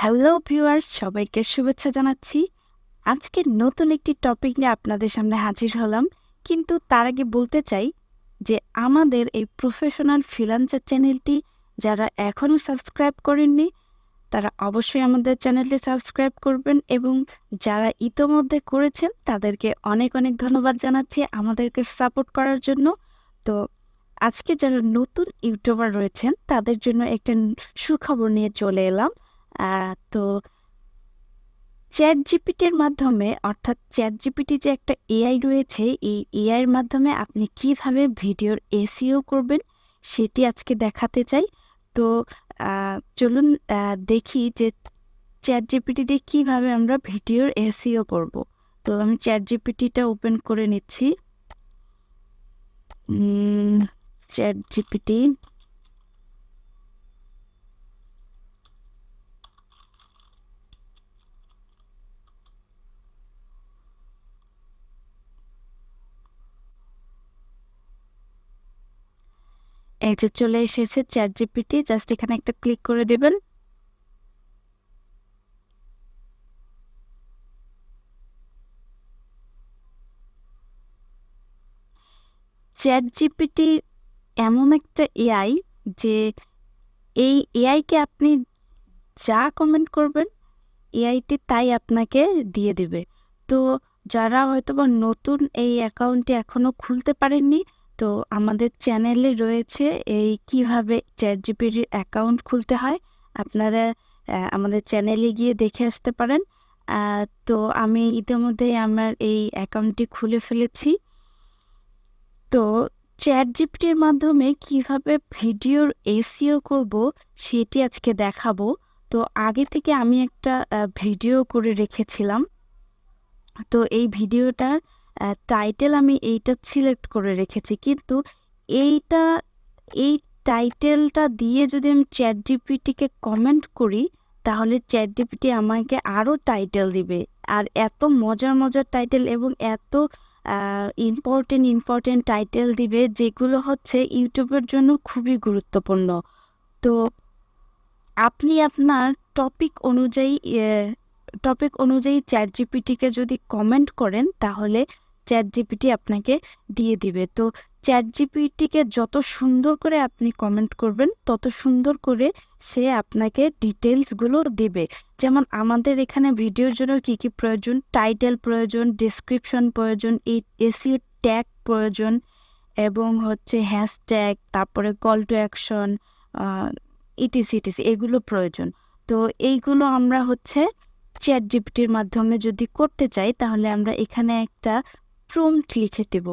Hello viewers, সবাইকে শুভেচ্ছা জানাচ্ছি। আজকে নতুন একটি টপিক নিয়ে আপনাদের সামনে হাজির হলাম। কিন্তু তার আগে বলতে চাই যে আমাদের এই প্রফেশনাল ফ্রিল্যান্সার চ্যানেলটি যারা এখনও সাবস্ক্রাইব করেননি তারা অবশ্যই আমাদের চ্যানেলটি সাবস্ক্রাইব করবেন, এবং যারা ইতোমধ্যে করেছেন তাদেরকে অনেক অনেক ধন্যবাদ জানাচ্ছি আমাদেরকে সাপোর্ট করার জন্য। তো আজকে যারা নতুন ইউটিউবার রয়েছেন তাদের জন্য একটা সুখবর নিয়ে চলে এলাম। তো চ্যাট জিপিটির মাধ্যমে, অর্থাৎ চ্যাট জিপিটি যে একটা এআই রয়েছে, এই এআইয়ের মাধ্যমে আপনি কিভাবে ভিডিওর এসইও করবেন সেটি আজকে দেখাতে চাই। তো চলুন দেখি যে চ্যাট জিপিটি দিয়ে কীভাবে আমরা ভিডিওর এসইও করব। তো আমি চ্যাট জিপিটিটা ওপেন করে নিচ্ছি। চ্যাট জিপিটি, এই যে চলে এসেছে চ্যাট জিপিটি, জাস্ট এখানে একটা ক্লিক করে দেবেন। চ্যাট জিপিটি এমন একটা এআই যে এই এআইকে আপনি যা কমেন্ট করবেন এআইটি তাই আপনাকে দিয়ে দিবে। তো যারা হয়তোবা নতুন এই অ্যাকাউন্টটি এখনও খুলতে পারেননি, তো আমাদের চ্যানেলে রয়েছে এই কিভাবে চ্যাট জিপিটির অ্যাকাউন্ট খুলতে হয়। আপনারা আমাদের চ্যানেলে গিয়ে দেখে আসতে পারেন। তো আমি ইতিমধ্যেই আমার এই অ্যাকাউন্টটি খুলে ফেলেছি। তো চ্যাট জিপিটির মাধ্যমে কিভাবে ভিডিওর এসইও করব সেটি আজকে দেখাবো। তো আগে থেকে আমি একটা ভিডিও করে রেখেছিলাম। তো এই ভিডিওটার টাইটেল আমি এইটা সিলেক্ট করে রেখেছি, কিন্তু এইটা এই টাইটেলটা দিয়ে যদি আমি চ্যাট জিপিটিকে কমেন্ট করি তাহলে চ্যাট জিপিটি আমাকে আরও টাইটেল দিবে, আর এত মজার মজার টাইটেল এবং এত ইম্পর্টেন্ট টাইটেল দিবে যেগুলো হচ্ছে ইউটিউবের জন্য খুবই গুরুত্বপূর্ণ। তো আপনি আপনার টপিক অনুযায়ী চ্যাট জিপিটিকে যদি কমেন্ট করেন তাহলে চ্যাট জিপিটি আপনাকে দিয়ে দিবে। তো চ্যাট জিপিটিকে যত সুন্দর করে আপনি কমেন্ট করবেন তত সুন্দর করে সে আপনাকে ডিটেলসগুলো দেবে। যেমন আমাদের এখানে ভিডিওর জন্য কী কী প্রয়োজন: টাইটেল প্রয়োজন, ডেসক্রিপশন প্রয়োজন, এই এসইও ট্যাগ প্রয়োজন, এবং হচ্ছে হ্যাশট্যাগ, তারপরে কল টু অ্যাকশন, ইটিসি এগুলো প্রয়োজন। তো এইগুলো আমরা হচ্ছে চ্যাট জিপিটির মাধ্যমে যদি করতে চাই তাহলে আমরা এখানে একটা প্রম্পট লিখে দেব।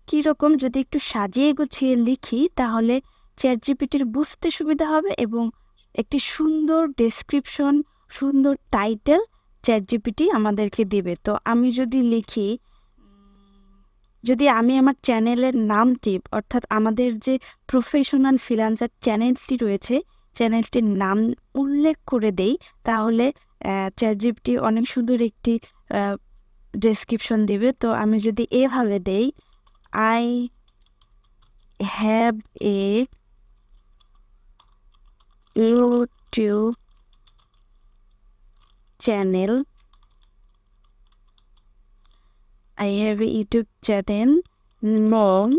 কীরকম, যদি একটু সাজিয়ে গুছিয়ে লিখি তাহলে চ্যাট জিপিটির বুঝতে সুবিধা হবে এবং একটি সুন্দর ডেসক্রিপশন, সুন্দর টাইটেল চ্যাট জিপিটি আমাদেরকে দেবে। তো আমি যদি লিখি, যদি আমি আমার চ্যানেলের নামটি, অর্থাৎ আমাদের যে প্রফেশনাল ফ্রিল্যান্সার চ্যানেলটি রয়েছে, চ্যানেলটির নাম উল্লেখ করে দেই তাহলে চ্যাট জিপিটি অনেক সুন্দর একটি ডেসক্রিপশন দেবে। তো আমি যদি এভাবে দেই, I have a YouTube channel, non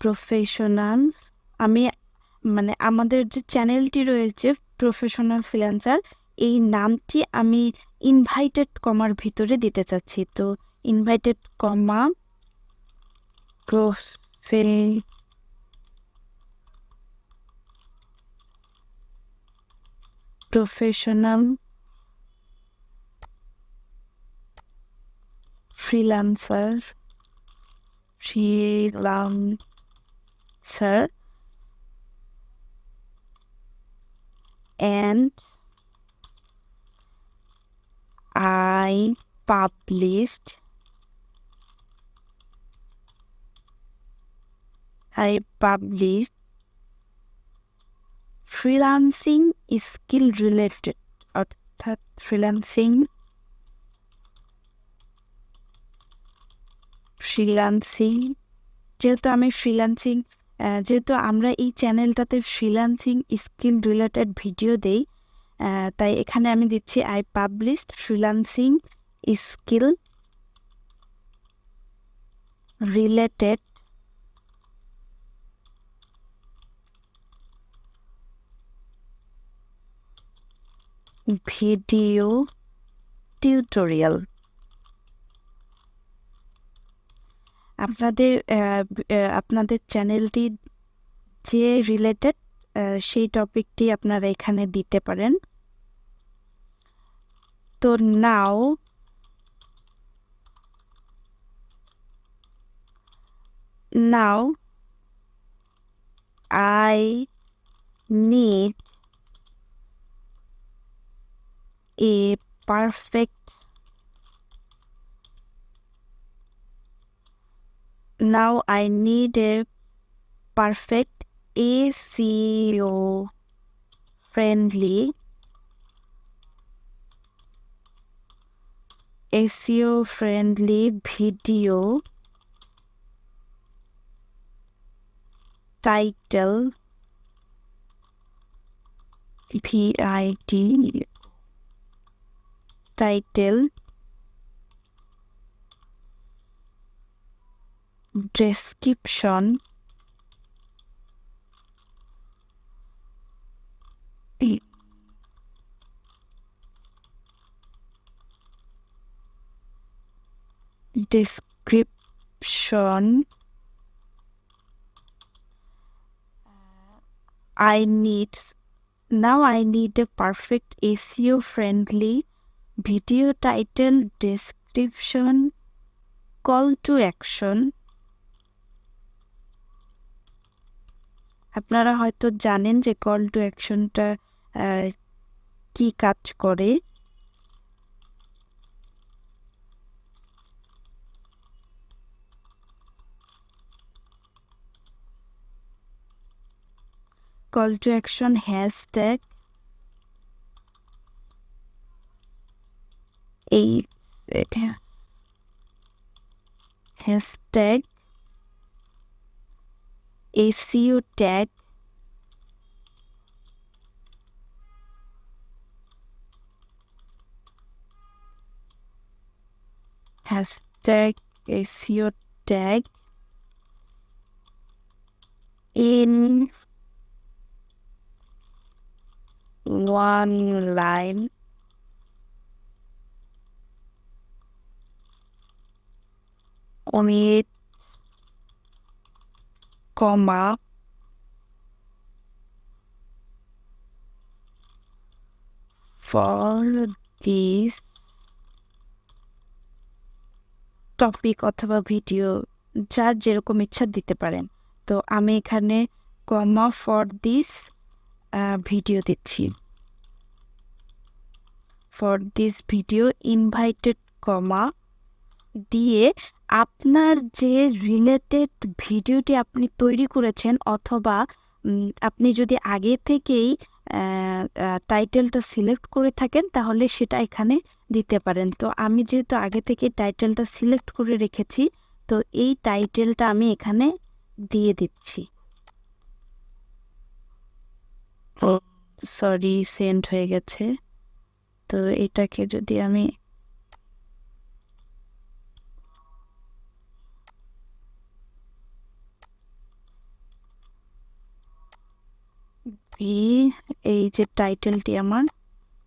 professional, আমি মানে আমাদের যে চ্যানেলটি রয়েছে প্রফেশনাল ফ্রিল্যান্সার, এই নামটি আমি ইনভাইটেড কমার ভিতরে দিতে চাচ্ছি। তো invited comma professional freelancer and I published freelancing skill related, অর্থাৎ ফ্রিল্যান্সিং যেহেতু আমরা এই চ্যানেলটাতে ফ্রিল্যান্সিং স্কিল রিলেটেড ভিডিও দেই, তাই এখানে আমি দিচ্ছি I published freelancing skill related video tutorial. আপনাদের চ্যানেলটি যে রিলেটেড সেই টপিকটি আপনারা এখানে দিতে পারেন। তো নাও I need a perfect SEO friendly video title description I need a perfect SEO friendly video title description call to action। আপনারা হয়তো জানেন যে কল টু অ্যাকশনটা কি কাজ করে। Call to action hashtag SEO tag SEO tag in one line with comma for this topic অথবা video, যার যেরকম ইচ্ছা দিতে পারেন। তো আমি এখানে কমা ফর দিস ভিডিও দিচ্ছি, for this video inverted comma দিয়ে আপনার যে রিলেটেড ভিডিওটি আপনি তৈরি করেছেন অথবা আপনি যদি আগে থেকেই টাইটেলটা সিলেক্ট করে থাকেন তাহলে সেটা এখানে দিতে পারেন। তো আমি যেহেতু আগে থেকে টাইটেলটা সিলেক্ট করে রেখেছি তো এই টাইটেলটা আমি এখানে দিয়ে দিচ্ছি। সরি, সেন্ড হয়ে গেছে। তো এটাকে যদি আমি এই যে টাইটেলটি, আমার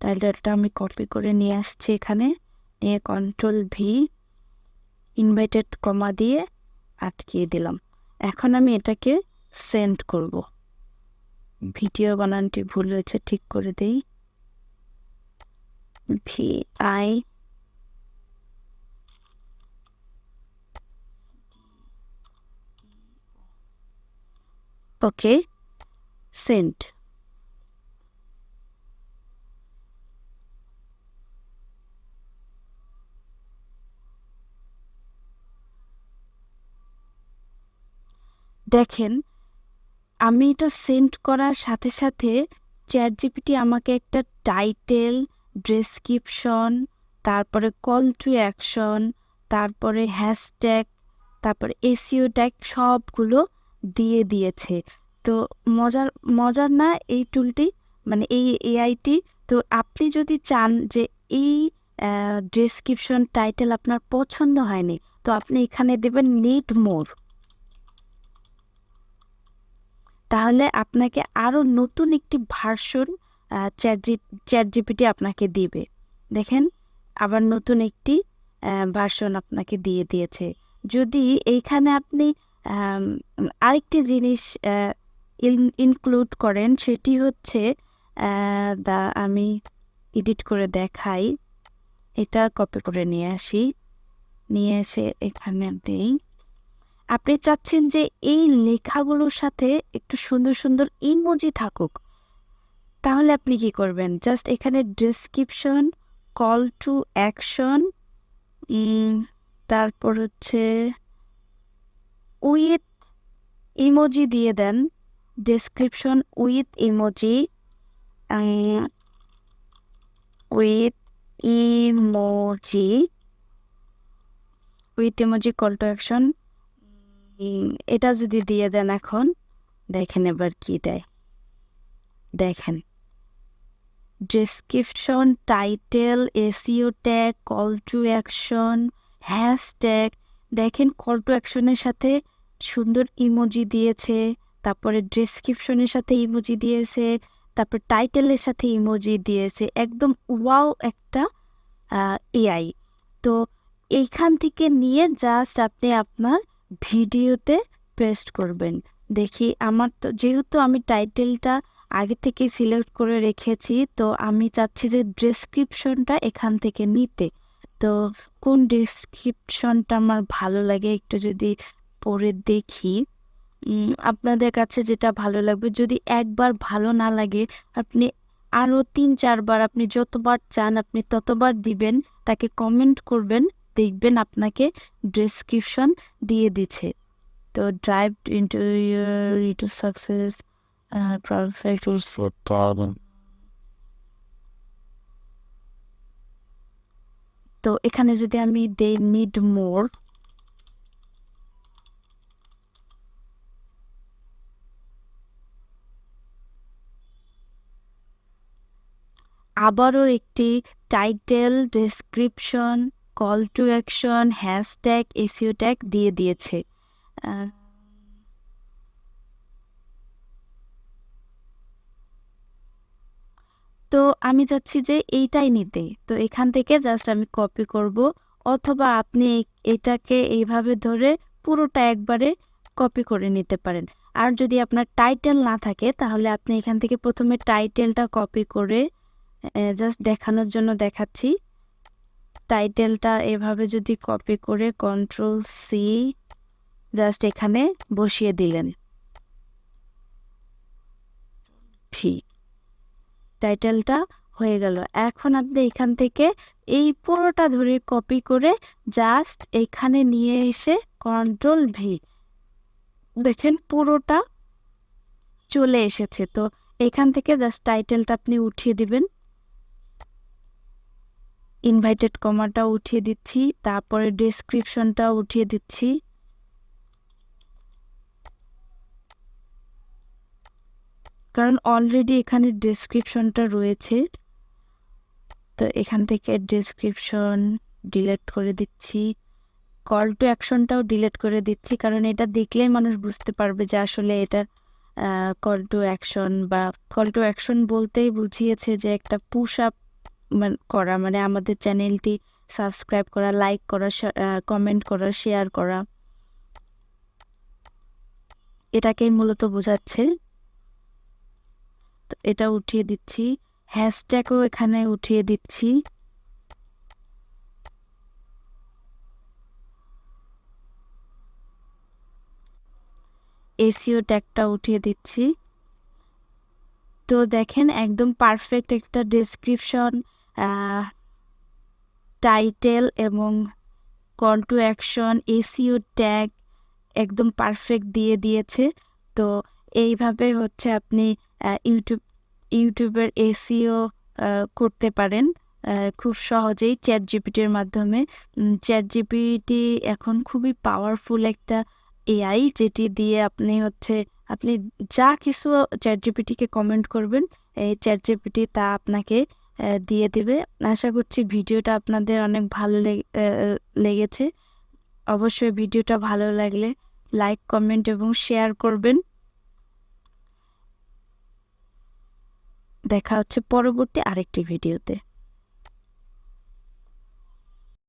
টাইটেলটা আমি কপি করে নিয়ে আসছি এখানে, নিয়ে কন্ট্রোল ভি ইনভাইটেড কমা দিয়ে আটকিয়ে দিলাম। এখন আমি এটাকে সেন্ড করব। ভিডিও বানানটি ভুল হয়েছে, ঠিক করে দেই। VI ওকে, সেন্ড। দেখেন আমি এটা সেন্ড করার সাথে সাথে চ্যাটজিপিটি আমাকে একটা টাইটেল, ডেসক্রিপশন, তারপরে কল টু অ্যাকশন, তারপরে হ্যাশট্যাগ, তারপরে এসইও ট্যাগ সবগুলো দিয়ে দিয়েছে। তো মজার না এই টুলটি, মানে এই এআইটি তো আপনি যদি চান যে এই ডেসক্রিপশন টাইটেল আপনার পছন্দ হয়নি, তো আপনি এখানে দেবেন নিড মোর। তাহলে আপনাকে আরও নতুন একটি ভার্সন চ্যাট জিপিটি আপনাকে দিবে। দেখেন, আবার নতুন একটি ভার্সন আপনাকে দিয়ে দিয়েছে। যদি এইখানে আপনি আরেকটি জিনিস ইনক্লুড করেন, সেটি হচ্ছে আমি এডিট করে দেখাই। এটা কপি করে নিয়ে এসে এখানে দিই। আপনি চাচ্ছেন যে এই লেখাগুলোর সাথে একটু সুন্দর সুন্দর ইমোজি থাকুক, তাহলে আপনি কি করবেন? জাস্ট এখানে ডেসক্রিপশন, কল টু অ্যাকশন, তারপর হচ্ছে উইথ ইমোজি দিয়ে দেন। Description with emoji, call to action, এটা যদি দিয়ে দেন এখন, দেখেন এবার কি দেয়। দেখেন, description, title, SEO tag, call to action, hashtag. দেখেন, কল টু অ্যাকশনের সাথে সুন্দর ইমোজি দিয়েছে, তারপরে ডেসক্রিপশনের সাথে ইমোজি দিয়েছে, তারপর টাইটেলের সাথে ইমোজি দিয়েছে। একদম ওয়াও একটা এআই। তো এইখান থেকে নিয়ে জাস্ট আপনি আপনার ভিডিওতে পেস্ট করবেন। দেখি, আমার তো যেহেতু আমি টাইটেলটা আগে থেকে সিলেক্ট করে রেখেছি, তো আমি চাচ্ছি যে ডেসক্রিপশনটা এখান থেকে নিতে। তো কোন ডেসক্রিপশনটা আমার ভালো লাগে একটু যদি পড়ে দেখি। আপনাদের কাছে যেটা ভালো লাগবে, যদি একবার ভালো না লাগে আপনি আরও 3-4 বার, আপনি যতবার চান আপনি ততবার দিবেন, তাকে কমেন্ট করবেন, দেখবেন আপনাকে ডেসক্রিপশন দিয়ে দিচ্ছে। তো ড্রাইভ ইন্টু সাকসেস, পারফেক্ট। তো এখানে যদি আমি দে নিড মোর, আবারও একটি title, description, call to action, hashtag, SEO tag দিয়ে দিয়েছে। তো আমি চাচ্ছি যে এইটাই নিতে, তো এখান থেকে জাস্ট আমি কপি করব, অথবা আপনি এটাকে এইভাবে ধরে পুরোটা একবারে কপি করে নিতে পারেন। আর যদি আপনার টাইটেল না থাকে, তাহলে আপনি এখান থেকে প্রথমে টাইটেলটা কপি করে, জাস্ট দেখানোর জন্য দেখাচ্ছি, টাইটেলটা এভাবে যদি কপি করে কন্ট্রোল সি জাস্ট এখানে বসিয়ে দিলেন, ভি, টাইটেলটা হয়ে গেল। এখন আপনি এখান থেকে এই পুরোটা ধরে কপি করে জাস্ট এখানে নিয়ে এসে কন্ট্রোল ভি, দেখেন পুরোটা চলে এসেছে। তো এখান থেকে জাস্ট টাইটেলটা আপনি উঠিয়ে দিবেন, ইনভাইটেড কমাটা উঠিয়ে দিচ্ছি, তারপরে ডেসক্রিপশনটা উঠিয়ে দিচ্ছি, কারণ অলরেডি এখানে ডেসক্রিপশনটা রয়েছে। তো এখান থেকে ডেসক্রিপশন ডিলিট করে দিচ্ছি, কল টু অ্যাকশনটাও ডিলিট করে দিচ্ছি, কারণ এটা দেখলেই মানুষ বুঝতে পারবে যে আসলে এটা কল টু অ্যাকশন, বা কল টু অ্যাকশন বলতেই বুঝিয়েছে যে একটা পুশ আপ করা, মানে আমাদের চ্যানেলটি সাবস্ক্রাইব করা, লাইক করা, কমেন্ট করা, শেয়ার করা, এটাকেই মূলত বোঝাচ্ছে। তো এটা উঠিয়ে দিচ্ছি, হ্যাশট্যাগও এখানে উঠিয়ে দিচ্ছি, এসইও ট্যাগটা উঠিয়ে দিচ্ছি। তো দেখেন, একদম পারফেক্ট একটা ডেসক্রিপশন, টাইটেল এবং call to action, SEO tag একদম পারফেক্ট দিয়ে দিয়েছে। তো এইভাবে হচ্ছে আপনি ইউটিউবের এসইও করতে পারেন খুব সহজেই চ্যাট জিপিটির মাধ্যমে। চ্যাট জিপিটি এখন খুবই পাওয়ারফুল একটা এআই, যেটি দিয়ে আপনি যা কিছু চ্যাট জিপিটিকে কমেন্ট করবেন, এই চ্যাট জিপিটি তা আপনাকে দিয়ে দিবে। আশা করছি ভিডিওটা আপনাদের অনেক ভালো লেগেছে। অবশ্যই ভিডিওটা ভালো লাগলে লাইক, কমেন্ট এবং শেয়ার করবেন। দেখা হচ্ছে পরবর্তী আরেকটি ভিডিওতে।